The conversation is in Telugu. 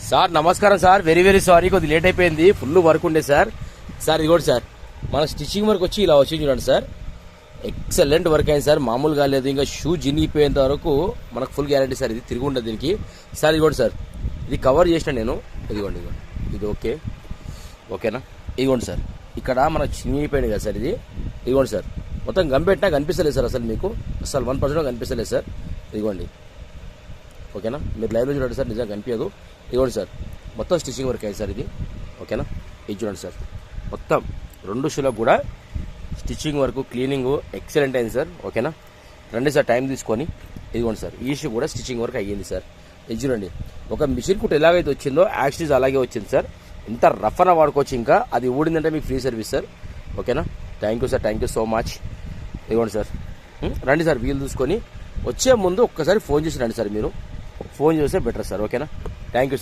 సార్ నమస్కారం సార్, వెరీ వెరీ సారీ, కొద్దిగా లేట్ అయిపోయింది, ఫుల్ వర్క్ ఉండే సార్. సార్ ఇది కూడా సార్ మన స్టిచ్చింగ్ వర్క్ వచ్చి ఇలా వచ్చింది చూడండి సార్, ఎక్సలెంట్ వర్క్ అయింది సార్, మామూలుగా లేదు. ఇంకా షూ జినిగిపోయేంత వరకు మనకు ఫుల్ గ్యారంటీ సార్, ఇది తిరిగి ఉండదు దీనికి. సార్ ఇదిగోండి సార్, ఇది కవర్ చేసిన నేను, ఇదిగోండి ఇది ఓకే ఓకేనా. ఇదిగోండి సార్, ఇక్కడ మనకు చినిగిపోయింది కదా సార్, ఇది ఇదిగోండి సార్, మొత్తం గంపెట్టినా కనిపిస్తలేదు సార్, అసలు మీకు అసలు 1% కనిపిస్తలేదు సార్. ఇదిగోండి ఓకేనా, మీరు లైవ్లో చూడండి సార్, నిజంగా కనిపించదు. ఇదిగోండి సార్, మొత్తం స్టిచ్చింగ్ వర్క్ అయింది సార్ ఇది, ఓకేనా. ఇది చూడండి సార్, మొత్తం 2 షూలకు కూడా స్టిచ్చింగ్ వర్క్ క్లీనింగ్ ఎక్సలెంట్ అయింది సార్, ఓకేనా. రండి సార్ టైం తీసుకొని. ఇదిగోండి సార్, ఈ షూ కూడా స్టిచ్చింగ్ వర్క్ అయ్యింది సార్. ఇది చూడండి, ఒక మిషన్ కుట్ ఎలాగైతే వచ్చిందో యాక్సిస్ అలాగే వచ్చింది సార్. ఎంత రఫ్ అన్న వాడుకోవచ్చు, ఇంకా అది ఊడిందంటే మీకు ఫ్రీ సర్వీస్ సార్, ఓకేనా. Thank you sir, thank you so much. ఇదిగోండి సార్, రండి సార్, వీలు చూసుకొని వచ్చే ముందు ఒక్కసారి ఫోన్ చేసి రండి సార్, మీరు ఫోన్ చేస్తే బెటర్ సార్, ఓకేనా. Thank you sir.